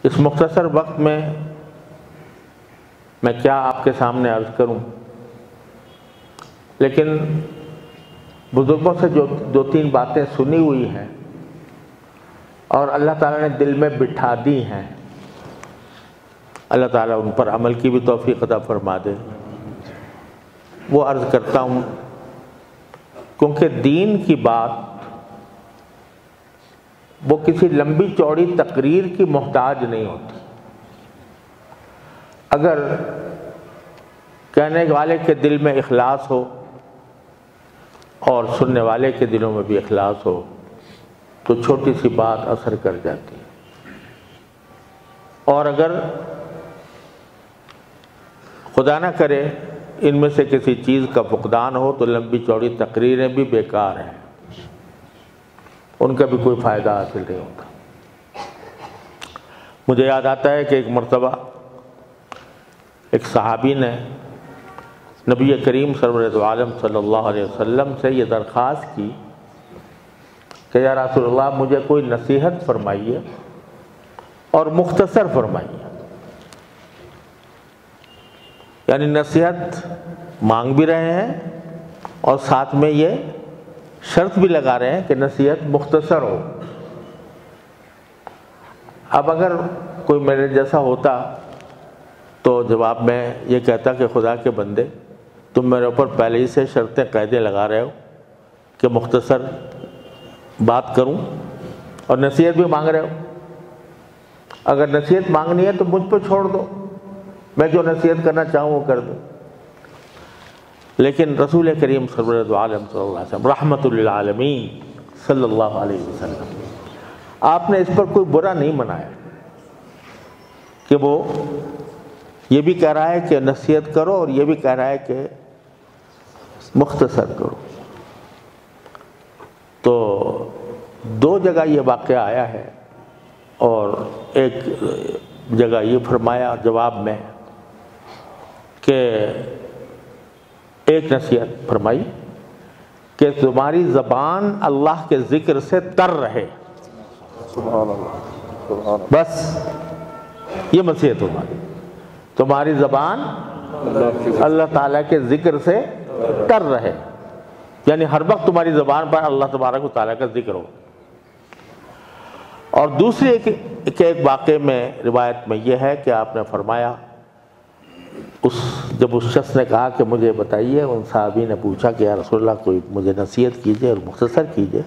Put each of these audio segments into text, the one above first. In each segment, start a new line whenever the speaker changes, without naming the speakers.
اس مختصر وقت میں کیا آپ کے سامنے عرض کروں، لیکن بزرگوں سے جو دو تین باتیں سنی ہوئی ہیں اور اللہ تعالیٰ نے دل میں بٹھا دی ہیں، اللہ تعالیٰ ان پر عمل کی بھی توفیق عطا فرما دے، وہ عرض کرتا ہوں، کیونکہ دین کی بات وہ کسی لمبی چوڑی تقریر کی محتاج نہیں ہوتی۔ اگر کہنے والے کے دل میں اخلاص ہو اور سننے والے کے دلوں میں بھی اخلاص ہو تو چھوٹی سی بات اثر کر جاتی ہے، اور اگر خدا نہ کرے ان میں سے کسی چیز کا فقدان ہو تو لمبی چوڑی تقریریں بھی بیکار ہیں، ان کا بھی کوئی فائدہ حاصل نہیں ہوتا۔ مجھے یاد آتا ہے کہ ایک مرتبہ ایک صحابی نے نبی کریم سرور عالم صلی اللہ علیہ وسلم سے یہ درخواست کی کہ یا رسول اللہ مجھے کوئی نصیحت فرمائیے اور مختصر فرمائیے، یعنی نصیحت مانگ بھی رہے ہیں اور ساتھ میں یہ شرط بھی لگا رہے ہیں کہ نصیحت مختصر ہو۔ اب اگر کوئی میرے جیسا ہوتا تو جواب میں یہ کہتا کہ خدا کے بندے تم میرے اوپر پہلے ہی سے شرطیں قاعدے لگا رہے ہو کہ مختصر بات کروں اور نصیحت بھی مانگ رہے ہو، اگر نصیحت مانگنی ہے تو مجھ پہ چھوڑ دو، میں جو نصیحت کرنا چاہوں وہ کر دوں۔ لیکن رسول کریم صلی اللہ علیہ وسلم رحمت للعالمین صلی اللہ علیہ وسلم آپ نے اس پر کوئی برا نہیں منایا کہ وہ یہ بھی کہہ رہا ہے کہ نصیحت کرو اور یہ بھی کہہ رہا ہے کہ مختصر کرو۔ تو دو جگہ یہ واقعہ آیا ہے، اور ایک جگہ یہ فرمایا جواب میں کہ ایک نصیحت فرمائی کہ تمہاری زبان اللہ کے ذکر سے تر رہے،
سبحان اللہ،
بس یہ نصیحت ہماری، تمہاری زبان اللہ تعالیٰ کے ذکر سے تر رہے، یعنی ہر وقت تمہاری زبان پر اللہ تبارک و تعالیٰ کا ذکر ہو۔ اور دوسری ایک واقعے میں روایت میں یہ ہے کہ آپ نے فرمایا جب اس شخص نے کہا کہ مجھے بتائیے، ان صحابی نے پوچھا کہ یا رسول اللہ کوئی مجھے نصیحت کیجئے اور مختصر کیجئے،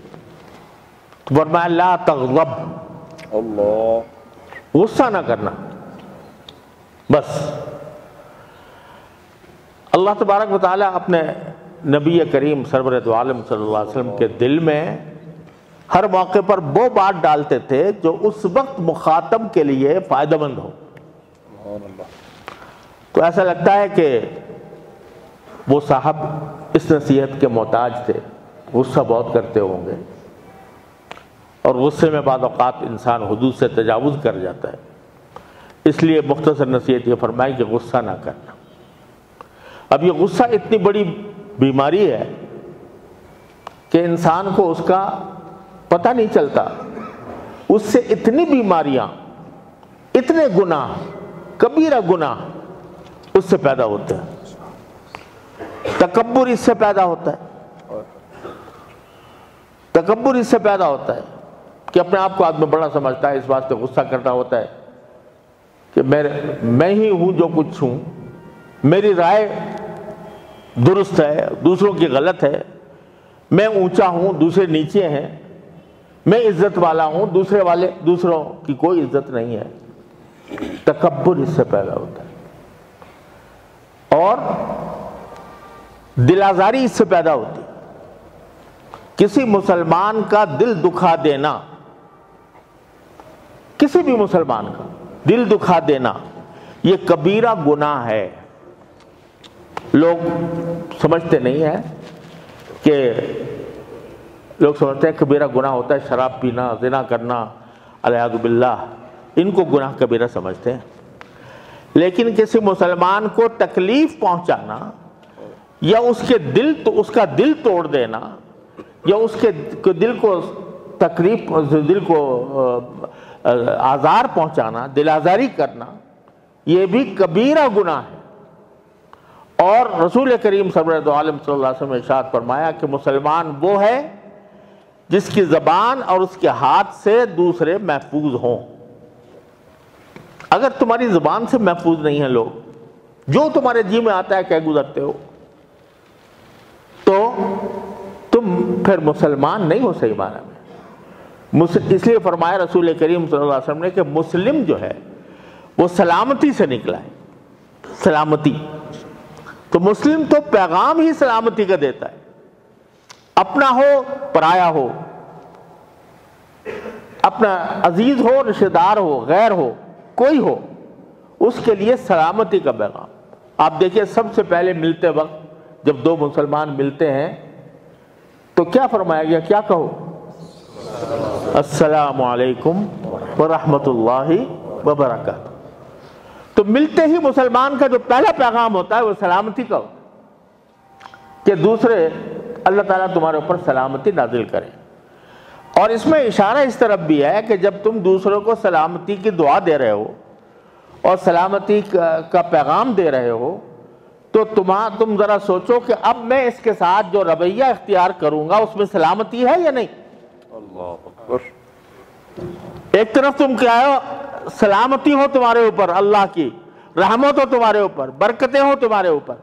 تو فرمایا لا تغضب،
اللہ،
غصہ نہ کرنا، بس۔ اللہ تبارک و تعالیٰ اپنے نبی کریم سرور دو عالم صلی اللہ علیہ وسلم کے دل میں ہر موقع پر وہ بات ڈالتے تھے جو اس وقت مخاطب کے لیے فائدہ مند ہو۔ تو ایسا لگتا ہے کہ وہ صاحب اس نصیحت کے محتاج تھے، غصہ بہت کرتے ہوں گے، اور غصے میں بعض اوقات انسان حدود سے تجاوز کر جاتا ہے، اس لیے مختصر نصیحت یہ فرمائی کہ غصہ نہ کرنا۔ اب یہ غصہ اتنی بڑی بیماری ہے کہ انسان کو اس کا پتہ نہیں چلتا، اس سے اتنی بیماریاں، اتنے گناہ، کبیرہ گناہ اس سے پیدا ہوتے ہیں۔ تکبر اس سے پیدا ہوتا ہے، تکبر اس سے پیدا ہوتا ہے کہ اپنے آپ کو آدمی بڑا سمجھتا ہے، اس بات سے غصہ کرتا ہوتا ہے کہ میں ہی ہوں جو کچھ ہوں، میری رائے درست ہے، دوسروں کی غلط ہے، میں اونچا ہوں دوسرے نیچے ہیں، میں عزت والا ہوں دوسروں کی کوئی عزت نہیں ہے۔ تکبر اس سے پیدا ہوتا ہے، اور دل آزاری اس سے پیدا ہوتی ہے۔ کسی مسلمان کا دل دکھا دینا، کسی بھی مسلمان کا دل دکھا دینا یہ کبیرہ گناہ ہے۔ لوگ سمجھتے نہیں ہیں کہ لوگ سمجھتے ہیں کبیرہ گناہ ہوتا ہے شراب پینا، زنا کرنا، والعیاذ باللہ، ان کو گناہ کبیرہ سمجھتے ہیں، لیکن کسی مسلمان کو تکلیف پہنچانا یا اس کا دل توڑ دینا یا اس کے دل کو آزار پہنچانا، دل آزاری کرنا، یہ بھی کبیرہ گناہ ہے۔ اور رسول کریم سرور عالم صلی اللہ علیہ وسلم نے ارشاد فرمایا کہ مسلمان وہ ہے جس کی زبان اور اس کے ہاتھ سے دوسرے محفوظ ہوں۔ اگر تمہاری زبان سے محفوظ نہیں ہیں لوگ، جو تمہارے جی میں آتا ہے کہہ گزرتے ہو، تو تم پھر مسلمان نہیں ہو صحیح معنی میں۔ اس لیے فرمایا رسول کریم صلی اللہ علیہ وسلم نے کہ مسلم جو ہے وہ سلامتی سے نکلا ہے، سلامتی۔ تو مسلم تو پیغام ہی سلامتی کا دیتا ہے، اپنا ہو پرایا ہو، اپنا عزیز ہو رشتہ دار ہو غیر ہو کوئی ہو، اس کے لیے سلامتی کا پیغام۔ آپ دیکھیے سب سے پہلے ملتے وقت جب دو مسلمان ملتے ہیں تو کیا فرمایا گیا؟ کیا کہو؟ السلام علیکم ورحمۃ اللہ وبرکاتہ۔ تو ملتے ہی مسلمان کا جو پہلا پیغام ہوتا ہے وہ سلامتی کا ہوتا ہے کہ دوسرے اللہ تعالیٰ تمہارے اوپر سلامتی نازل کرے۔ اور اس میں اشارہ اس طرف بھی ہے کہ جب تم دوسروں کو سلامتی کی دعا دے رہے ہو اور سلامتی کا پیغام دے رہے ہو تو تم ذرا سوچو کہ اب میں اس کے ساتھ جو رویہ اختیار کروں گا اس میں سلامتی ہے یا نہیں؟
اللہ اکبر۔
ایک طرف تم کیا ہو، سلامتی ہو تمہارے اوپر، اللہ کی رحمت ہو تمہارے اوپر، برکتیں ہو تمہارے اوپر،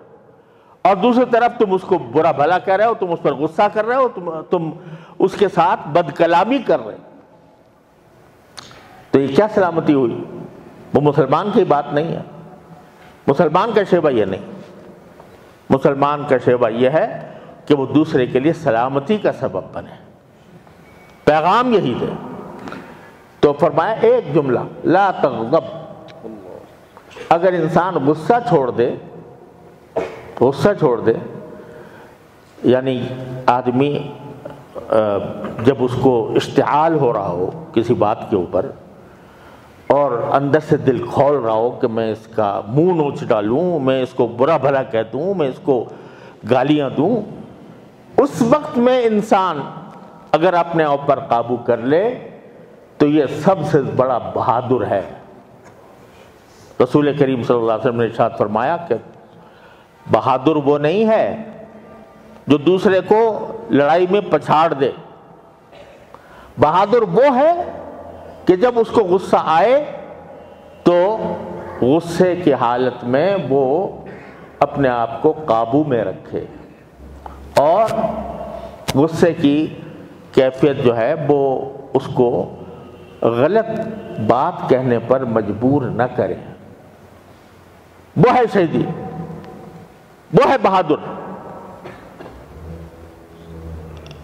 اور دوسری طرف تم اس کو برا بھلا کہہ رہے ہو، تم اس پر غصہ کر رہے ہو، تم اس کے ساتھ بد کلامی کر رہے ہو، تو یہ کیا سلامتی ہوئی؟ وہ مسلمان کی بات نہیں ہے۔ مسلمان کا شیوہ یہ نہیں، مسلمان کا شیوہ یہ ہے کہ وہ دوسرے کے لیے سلامتی کا سبب بنے، پیغام یہی دے۔ تو فرمایا ایک جملہ، لا تغضب، اگر انسان غصہ چھوڑ دے، غصہ چھوڑ دے، یعنی آدمی جب اس کو اشتعال ہو رہا ہو کسی بات کے اوپر اور اندر سے دل کھول رہا ہو کہ میں اس کا منہ نوچ ڈالوں، میں اس کو برا بھلا کہہ دوں، میں اس کو گالیاں دوں، اس وقت میں انسان اگر اپنے آپ پر قابو کر لے تو یہ سب سے بڑا بہادر ہے۔ رسول کریم صلی اللہ علیہ وسلم نے ارشاد فرمایا کہ بہادر وہ نہیں ہے جو دوسرے کو لڑائی میں پچھاڑ دے، بہادر وہ ہے کہ جب اس کو غصہ آئے تو غصے کی حالت میں وہ اپنے آپ کو قابو میں رکھے اور غصے کی کیفیت جو ہے وہ اس کو غلط بات کہنے پر مجبور نہ کرے۔ وہ ہے شہیدی، وہ ہے بہادر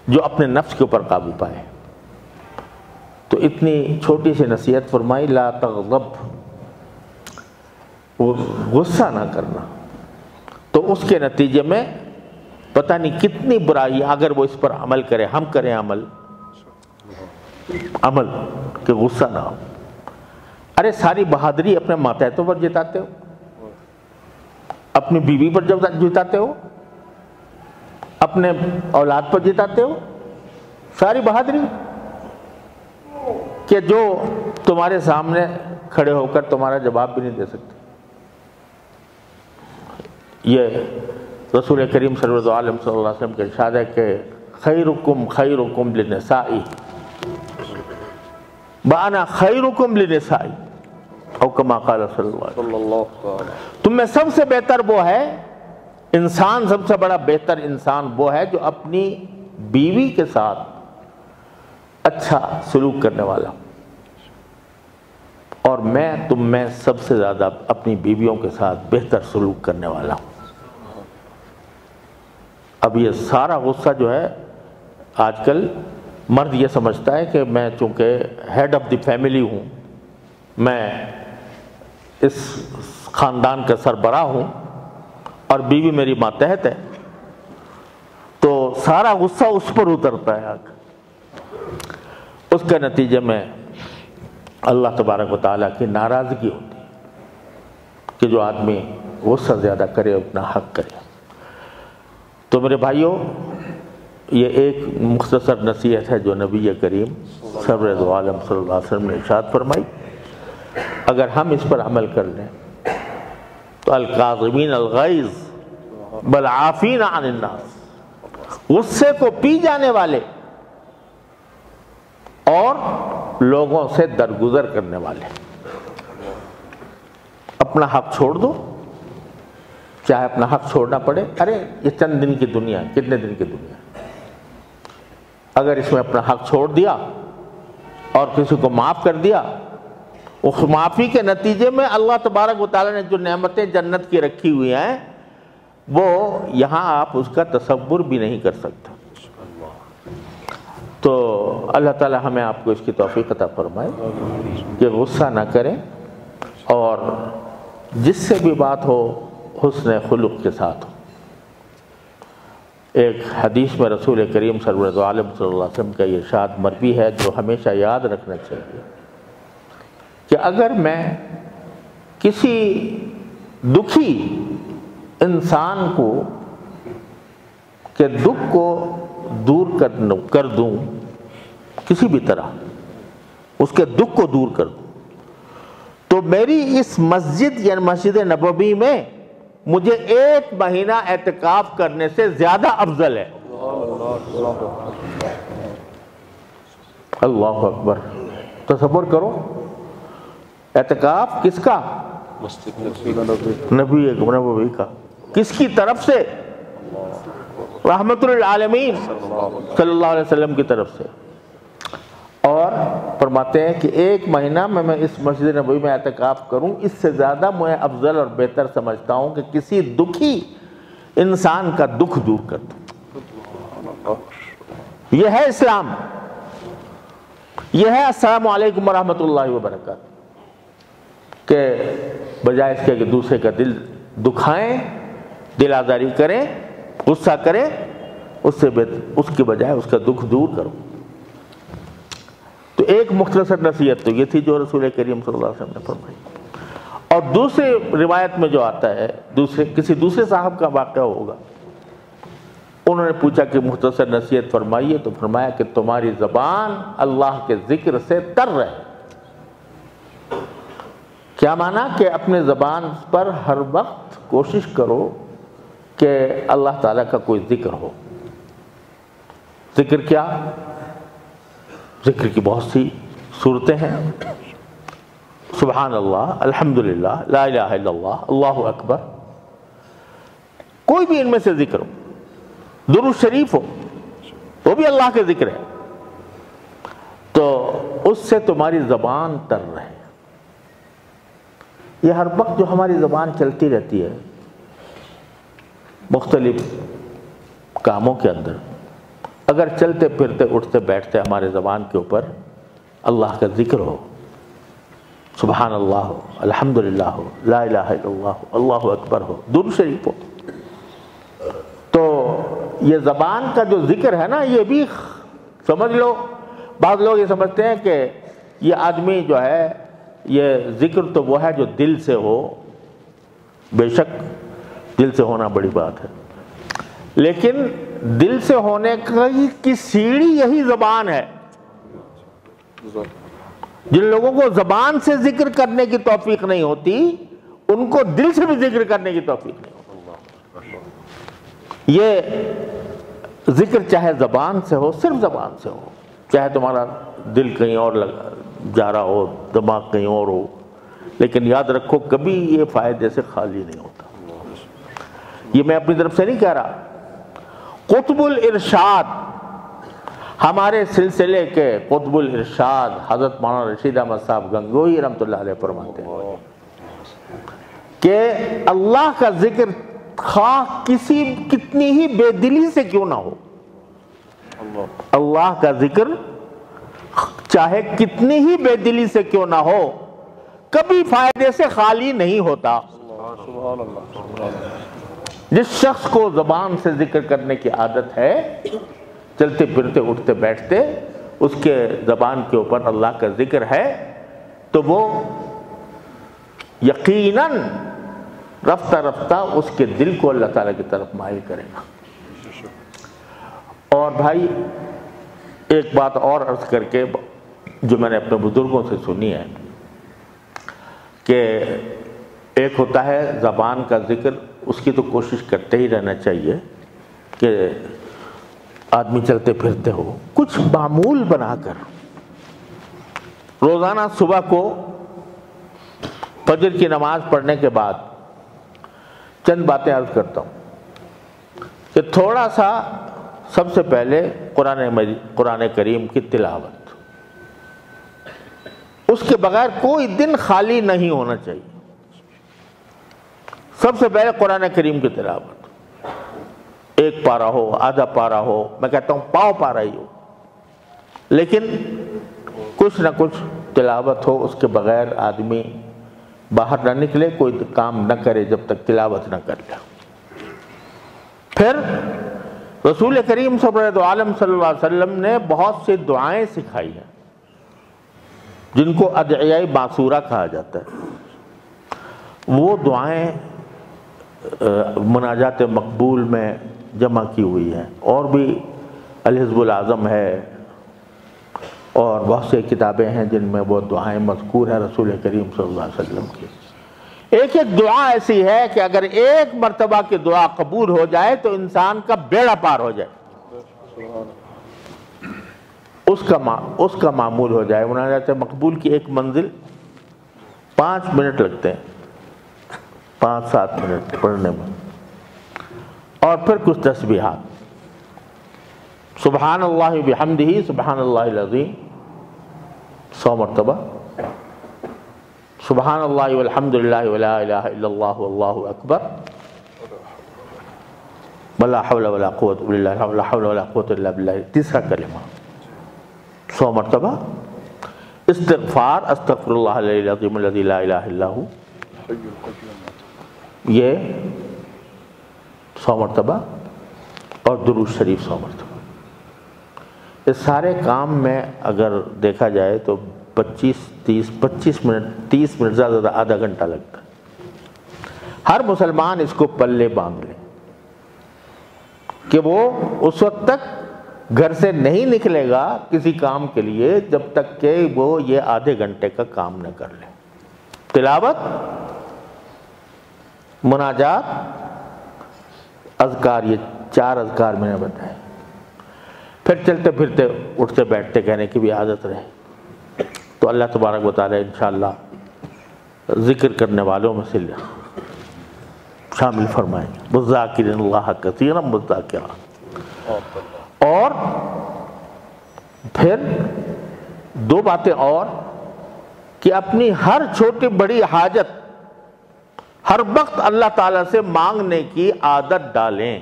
جو اپنے نفس کے اوپر قابو پائے۔ تو اتنی چھوٹی سی نصیحت فرمائی، لا تغضب، وہ غصہ نہ کرنا، تو اس کے نتیجے میں پتہ نہیں کتنی برائی اگر وہ اس پر عمل کرے، ہم کریں عمل کہ غصہ نہ ہو۔ ارے ساری بہادری اپنے ماتحتوں پر جتاتے ہو، اپنی بیوی پر جب جتاتے ہو، اپنے اولاد پر جتاتے ہو، ساری بہادری کہ جو تمہارے سامنے کھڑے ہو کر تمہارا جواب بھی نہیں دے سکتے۔ یہ رسول کریم صلی اللہ علیہ وسلم کے ارشاد ہے کہ خیرکم خیرکم لنسائی وانا خیرکم لنسائی، او کما قال صلی اللہ علیہ وسلم۔ تم میں سب سے بہتر وہ ہے انسان، سب سے بڑا بہتر انسان وہ ہے جو اپنی بیوی کے ساتھ اچھا سلوک کرنے والا، اور میں تم میں سب سے زیادہ اپنی بیویوں کے ساتھ بہتر سلوک کرنے والا ہوں۔ اب یہ سارا غصہ جو ہے آج کل مرد یہ سمجھتا ہے کہ میں چونکہ ہیڈ آف دی فیملی ہوں، میں اس خاندان کا سربراہ ہوں اور بیوی میری ماتحت ہے، تو سارا غصہ اس پر اترتا ہے۔ اس کے نتیجے میں اللہ تبارک و تعالیٰ کی ناراضگی ہوتی ہے کہ جو آدمی غصہ زیادہ کرے اتنا حق کرے۔ تو میرے بھائیوں، یہ ایک مختصر نصیحت ہے جو نبی کریم سرور دو عالم صلی اللہ علیہ وسلم نے ارشاد فرمائی. اگر ہم اس پر عمل کر لیں تو الکاظمین الغیظ والعافین عن الناس، غصے کو پی جانے والے اور لوگوں سے درگزر کرنے والے. اپنا حق چھوڑ دو، چاہے اپنا حق چھوڑنا پڑے. ارے یہ چند دن کی دنیا ہے، کتنے دن کی دنیا ہے. اگر اس میں اپنا حق چھوڑ دیا اور کسی کو معاف کر دیا، اس معافی کے نتیجے میں اللہ تبارک و تعالیٰ نے جو نعمتیں جنت کی رکھی ہوئی ہیں وہ یہاں آپ اس کا تصور بھی نہیں کر سکتے. تو اللہ تعالیٰ ہمیں آپ کو اس کی توفیق عطا فرمائے کہ غصہ نہ کریں اور جس سے بھی بات ہو حسن خلق کے ساتھ ہو. ایک حدیث میں رسول کریم سرور دو عالم صلی اللہ علیہ وسلم کا یہ ارشاد مروی ہے جو ہمیشہ یاد رکھنا چاہیے کہ اگر میں کسی دکھی انسان کو کہ دکھ کو دور کر دوں، کسی بھی طرح اس کے دکھ کو دور کر دوں، تو میری اس مسجد یعنی مسجد نبوی میں مجھے 1 مہینہ اعتکاف کرنے سے زیادہ افضل ہے. اللہ اکبر. تصور کرو، اعتکاف کس کا؟ نبی نبوی کا. کس کی طرف سے؟ رحمت للعالمین صلی اللہ علیہ وسلم کی طرف سے. اور فرماتے ہیں کہ 1 مہینہ میں اس مسجد نبوی میں اعتکاف کروں، اس سے زیادہ میں افضل اور بہتر سمجھتا ہوں کہ کسی دکھی انسان کا دکھ دور کر دوں. یہ ہے اسلام، یہ ہے السلام علیکم ورحمۃ اللہ وبرکاتہ. کہ بجائے اس کے کہ دوسرے کا دل دکھائیں، دل آزاری کریں، غصہ کریں، اس کے بجائے اس کا دکھ دور کرو. تو ایک مختصر نصیحت تو یہ تھی جو رسول کریم صلی اللہ علیہ وسلم نے فرمائی. اور دوسری روایت میں جو آتا ہے کسی دوسرے صاحب کا واقعہ ہوگا، انہوں نے پوچھا کہ مختصر نصیحت فرمائیے، تو فرمایا کہ تمہاری زبان اللہ کے ذکر سے تر رہے. کیا مانا؟ کہ اپنے زبان پر ہر وقت کوشش کرو کہ اللہ تعالیٰ کا کوئی ذکر ہو. ذکر کیا؟ ذکر کی بہت سی صورتیں ہیں. سبحان اللہ، الحمدللہ، لا الہ الا اللہ، اللہ اکبر. کوئی بھی ان میں سے ذکر ہو، درود شریف ہو، وہ بھی اللہ کے ذکر ہے. تو اس سے تمہاری زبان تر رہے. یہ ہر وقت جو ہماری زبان چلتی رہتی ہے مختلف کاموں کے اندر، اگر چلتے پھرتے اٹھتے بیٹھتے ہمارے زبان کے اوپر اللہ کا ذکر ہو، سبحان اللہ ہو، الحمدللہ ہو، لا الہ الا اللہ ہو، اللہ اکبر ہو، درود شریف ہو، تو یہ زبان کا جو ذکر ہے نا، یہ بھی سمجھ لو. بعض لوگ یہ سمجھتے ہیں کہ یہ آدمی جو ہے یہ ذکر تو وہ ہے جو دل سے ہو. بے شک دل سے ہونا بڑی بات ہے، لیکن دل سے ہونے کی سیڑھی یہی زبان ہے. جن لوگوں کو زبان سے ذکر کرنے کی توفیق نہیں ہوتی، ان کو دل سے بھی ذکر کرنے کی توفیق نہیں ہوتی. یہ ذکر چاہے زبان سے ہو، صرف زبان سے ہو، چاہے تمہارا دل کہیں اور جا رہا ہو، دماغ کہیں اور ہو، لیکن یاد رکھو کبھی یہ فائدے سے خالی نہیں ہوتا. یہ میں اپنی طرف سے نہیں کہہ رہا. قطب الارشاد، ہمارے سلسلے کے قطب الارشاد حضرت مولانا رشید احمد صاحب گنگوہی رحمۃ اللہ علیہ فرماتے ہیں کہ اللہ کا ذکر خواہ کتنی ہی بے دلی سے کیوں نہ ہو، اللہ کا ذکر چاہے کتنی ہی بے دلی سے کیوں نہ ہو، کبھی فائدے سے خالی نہیں ہوتا. جس شخص کو زبان سے ذکر کرنے کی عادت ہے، چلتے پھرتے اٹھتے بیٹھتے اس کے زبان کے اوپر اللہ کا ذکر ہے، تو وہ یقیناً رفتہ رفتہ اس کے دل کو اللہ تعالیٰ کی طرف مائل کرے گا. اور بھائی ایک بات اور عرض کر کے جو میں نے اپنے بزرگوں سے سنی ہے کہ ایک ہوتا ہے زبان کا ذکر، اس کی تو کوشش کرتے ہی رہنا چاہیے کہ آدمی چلتے پھرتے ہو، کچھ معمول بنا کر روزانہ صبح کو فجر کی نماز پڑھنے کے بعد چند باتیں عرض کرتا ہوں کہ تھوڑا سا سب سے پہلے قرآن کریم کی تلاوت، اس کے بغیر کوئی دن خالی نہیں ہونا چاہیے۔ سب سے پہلے قرآن کریم کی تلاوت، ایک پارہ ہو، آدھا پارہ ہو، میں کہتا ہوں پاؤ پارہ ہی ہو، لیکن کچھ نہ کچھ تلاوت ہو، اس کے بغیر آدمی باہر نہ نکلے، کوئی کام نہ کرے جب تک تلاوت نہ کر لے۔ پھر رسول کریم صلی اللہ علیہ وسلم نے بہت سی دعائیں سکھائی ہیں جن کو ادعیہ معصورہ کہا جاتا ہے، وہ دعائیں مناجات مقبول میں جمع کی ہوئی ہیں، اور بھی الحزب الاعظم ہے اور بہت سی کتابیں ہیں جن میں وہ دعائیں مذکور ہیں رسول کریم صلی اللہ علیہ وسلم کی۔ ایک ایک دعا ایسی ہے کہ اگر ایک مرتبہ کی دعا قبول ہو جائے تو انسان کا بیڑا پار ہو جائے، اس کا معمول ہو جائے۔ مناجات مقبول کی ایک منزل 5 منٹ لگتے ہیں، 5-7 منٹ پڑھنے میں، اور پھر کچھ تسبیحات، سبحان اللہ بحمدہ، سبحان اللہ العظیم 100 مرتبہ، سبحان اللہ والحمدللہ ولا الہ الا اللہ واللہ اکبر، ولا حول ولا قوت الا باللہ، ولا حول ولا قوت الا باللہ، تیسرا کلمہ 100 مرتبہ، استغفار استغفر اللہ العلی العظیم الذی لا الہ الا ہو، یہ 100 مرتبہ، اور درود شریف 100 مرتبہ۔ اس سارے کام میں اگر دیکھا جائے تو 25 منٹ زیادہ زیادہ آدھا گھنٹہ لگتا ہے۔ ہر مسلمان اس کو پلے باندھ لے کہ وہ اس وقت تک گھر سے نہیں نکلے گا کسی کام کے لیے جب تک کہ وہ یہ آدھے گھنٹے کا کام نہ کر لے۔ تلاوت، مناجات، اذکار، یہ 4 اذکار میں نے بتائے، پھر چلتے پھرتے اٹھتے بیٹھتے کہنے کی بھی عادت رہے تو اللہ تبارک و تعالی انشاءاللہ ذکر کرنے والوں میں سے شامل فرمائیں گے، والذاکرین اللہ کثیرا والذاکرات۔ اور پھر 2 باتیں اور کہ اپنی ہر چھوٹی بڑی حاجت ہر وقت اللہ تعالیٰ سے مانگنے کی عادت ڈالیں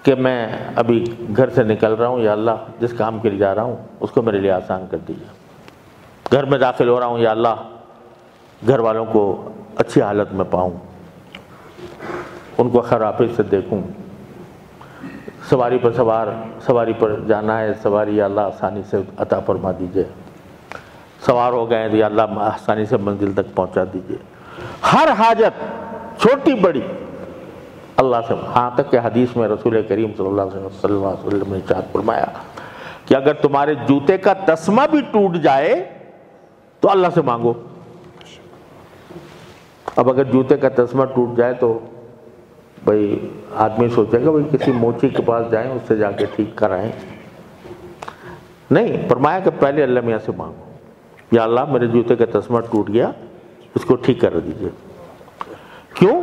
کہ میں ابھی گھر سے نکل رہا ہوں، یا اللہ جس کام کے لیے جا رہا ہوں اس کو میرے لیے آسان کر دیجیے، گھر میں داخل ہو رہا ہوں، یا اللہ گھر والوں کو اچھی حالت میں پاؤں، ان کو خیر عافیت سے دیکھوں، سواری پر جانا ہے، سواری یا اللہ آسانی سے عطا فرما دیجیے، سوار ہو گئے تو یا اللہ آسانی سے منزل تک پہنچا دیجیے۔ ہر حاجت چھوٹی بڑی اللہ سے، ہاں تک کہ حدیث میں رسول کریم صلی اللہ علیہ وسلم نے ارشاد فرمایا کہ اگر تمہارے جوتے کا تسمہ بھی ٹوٹ جائے تو اللہ سے مانگو۔ اب اگر جوتے کا تسمہ ٹوٹ جائے تو بھئی آدمی سوچے گا بھئی کسی موچی کے پاس جائیں، اس سے جا کے ٹھیک کرائیں، نہیں، فرمایا کہ پہلے اللہ میاں سے مانگو، یا اللہ میرے جوتے کا تسمہ ٹوٹ گیا، اس کو ٹھیک کر دیجیے۔ کیوں؟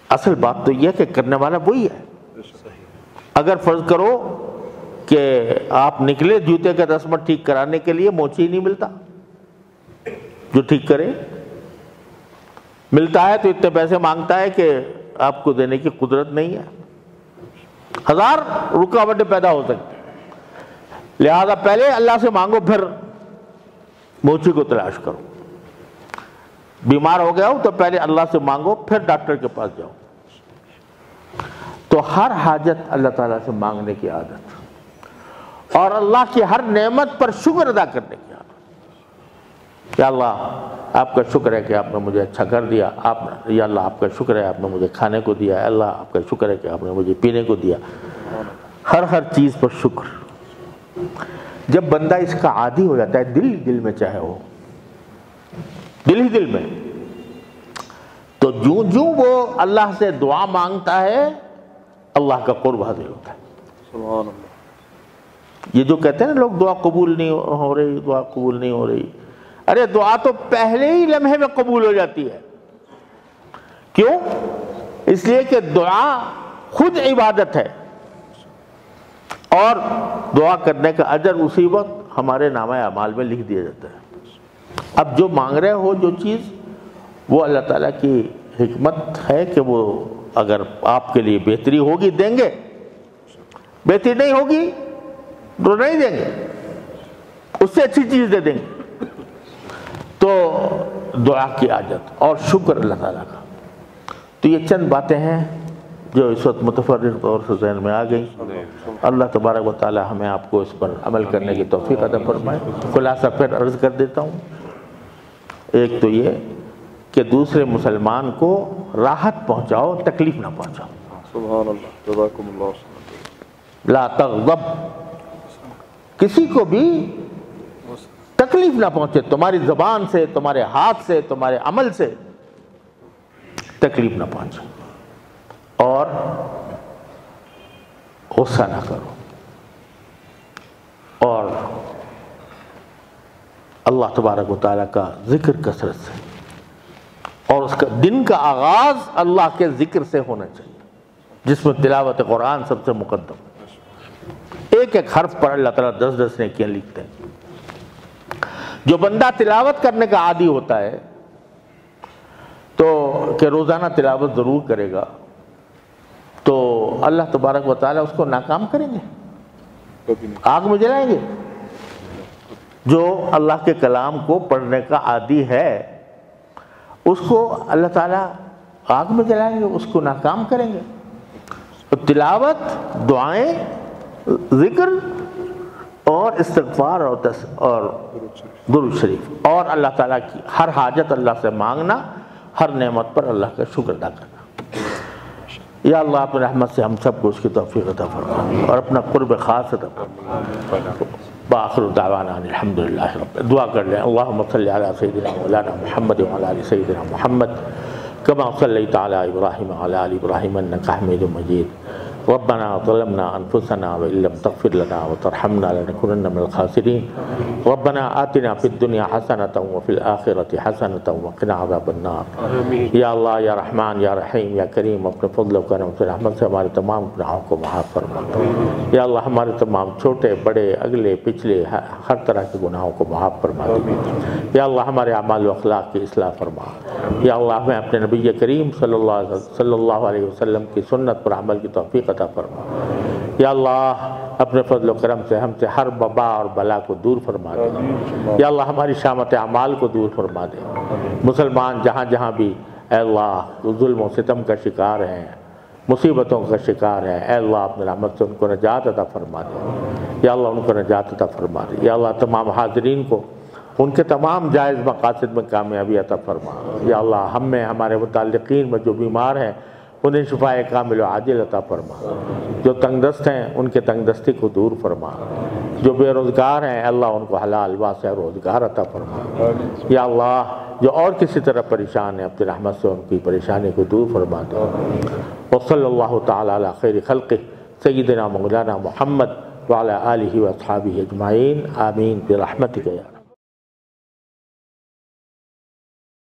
اصل بات تو یہ کہ کرنے والا وہی ہے۔ اگر فرض کرو کہ آپ نکلے جوتے کا تسمہ ٹھیک کرانے کے لیے، موچی نہیں ملتا جو ٹھیک کرے، ملتا ہے تو اتنے پیسے مانگتا ہے کہ آپ کو دینے کی قدرت نہیں ہے، 1000 رکاوٹیں پیدا ہو سکتی، لہذا پہلے اللہ سے مانگو، پھر موچی کو تلاش کرو۔ بیمار ہو گیا ہو تو پہلے اللہ سے مانگو، پھر ڈاکٹر کے پاس جاؤ۔ تو ہر حاجت اللہ تعالیٰ سے مانگنے کی عادت، اور اللہ کی ہر نعمت پر شکر ادا کرنے کی عادت۔ یا اللہ آپ کا شکر ہے کہ آپ نے مجھے اچھا کر دیا، یا اللہ آپ کا شکر ہے آپ نے مجھے کھانے کو دیا، اللہ آپ کا شکر ہے کہ آپ نے مجھے پینے کو دیا۔ ہر چیز پر شکر۔ جب بندہ اس کا عادی ہو جاتا ہے، دل میں چاہے ہو، دل ہی دل میں، تو جو وہ اللہ سے دعا مانگتا ہے اللہ کا قرب حاصل ہوتا ہے۔
سبحان اللہ۔
یہ جو کہتے ہیں نا لوگ دعا قبول نہیں ہو رہی، دعا قبول نہیں ہو رہی، ارے دعا تو پہلے ہی لمحے میں قبول ہو جاتی ہے۔ کیوں؟ اس لیے کہ دعا خود عبادت ہے، اور دعا کرنے کا اجر اسی وقت ہمارے نامہ اعمال میں لکھ دیا جاتا ہے۔ اب جو مانگ رہے ہو جو چیز، وہ اللہ تعالیٰ کی حکمت ہے کہ وہ اگر آپ کے لیے بہتری ہوگی دیں گے، بہتری نہیں ہوگی تو نہیں دیں گے، اس سے اچھی چیز دے دیں گے۔ تو دعا کی عادت اور شکر اللہ تعالیٰ کا۔ تو یہ چند باتیں ہیں جو اس وقت متفرق طور سے ذہن میں آ گئی۔ اللہ تبارک و تعالی ہمیں آپ کو اس پر عمل کرنے کی توفیق عطا فرمائے۔ خلاصہ پھر عرض کر دیتا ہوں، ایک تو یہ کہ دوسرے مسلمان کو راحت پہنچاؤ، تکلیف نہ پہنچاؤ۔
سبحان اللہ، جزاکم اللہ۔
لا تغضب، کسی کو بھی تکلیف نہ پہنچے، تمہاری زبان سے، تمہارے ہاتھ سے، تمہارے عمل سے تکلیف نہ پہنچے، اور غصہ نہ کرو، اور اللہ تبارک و تعالیٰ کا ذکر کثرت سے، اور اس کا دن کا آغاز اللہ کے ذکر سے ہونا چاہیے، جس میں تلاوت قرآن سب سے مقدم۔ ایک ایک حرف پر اللہ تعالیٰ 10 نیکیاں لکھتے ہیں۔ جو بندہ تلاوت کرنے کا عادی ہوتا ہے تو کہ روزانہ تلاوت ضرور کرے گا، تو اللہ تبارک و تعالیٰ اس کو ناکام کریں گے، آگ میں جلائیں گے۔ جو اللہ کے کلام کو پڑھنے کا عادی ہے اس کو اللہ تعالیٰ آگ میں جلائیں گے، اس کو ناکام کریں گے۔ تو تلاوت، دعائیں، ذکر اور استغفار اور درود شریف، اور اللہ تعالیٰ کی ہر حاجت اللہ سے مانگنا، ہر نعمت پر اللہ کا شکر ادا کرنا۔ یا اللہ اپنے رحمت سے ہم سب کو اس کی توفیق عطا فرما اور اپنا قرب خاص عطا فرما۔ بآخر دعوانا الحمدللہ رب، دعا کر لیں۔ اللہم صلی علی سیدنا مولانا محمد وعلی آل سیدنا محمد کما صلیت علی ابراہیم وعلی آل ابراہیم انک حمید مجید۔ ربنا ظلمنا انفسنا وان لم تغفر لنا وترحمنا لنكونن من الخاسرین۔ ربنا آتنا فی الدنیا حسنۃ وفی الآخرۃ حسنۃ وقنا عذاب النار۔ یا اللہ، یا رحمان، یا رحیم، یا کریم، اپنے فضل و کرم سے رحمت سے ہمارے تمام گناہوں کو معاف فرما۔ یا اللہ، ہمارے تمام چھوٹے بڑے اگلے پچھلے ہر طرح کے گناہوں کو معاف فرما دے۔ یا اللہ، ہمارے اعمال و اخلاق کی اصلاح فرما۔ یا اللہ، ہمیں اپنے نبی کریم صلی اللہ علیہ وسلم کی سنت پر عمل کی توفیق عطا فرما۔ یا اللہ، اپنے فضل و کرم سے ہم سے ہر وبا اور بلا کو دور فرما دے۔ یا اللہ، ہماری شامت اعمال کو دور فرما دے۔ مسلمان جہاں جہاں بھی اے اللہ ظلم و ستم کا شکار ہیں، مصیبتوں کا شکار ہیں، اے اللہ اپنے رحمت سے ان کو نجات عطا فرما دے۔ یا اللہ، ان کو نجات عطا فرما دے۔ یا اللہ، تمام حاضرین کو ان کے تمام جائز مقاصد میں کامیابی عطا فرما۔ یا اللہ، ہم میں ہمارے متعلقین میں جو بیمار ہیں انہیں شفاء کامل و عاجل عطا فرما۔ جو تنگ دست ہیں ان کے تنگ دستی کو دور فرما۔ جو بے روزگار ہیں اللہ ان کو حلال واسع روزگار عطا فرما۔ یا اللہ، جو اور کسی طرح پریشان ہیں اپنی رحمت سے ان کی پریشانی کو دور فرما دے۔ وصلی اللہ تعالی علی خیر خلقہ سیدنا مولانا محمد وعلی آلہ واصحابہ اجمعین، آمین برحمتک یا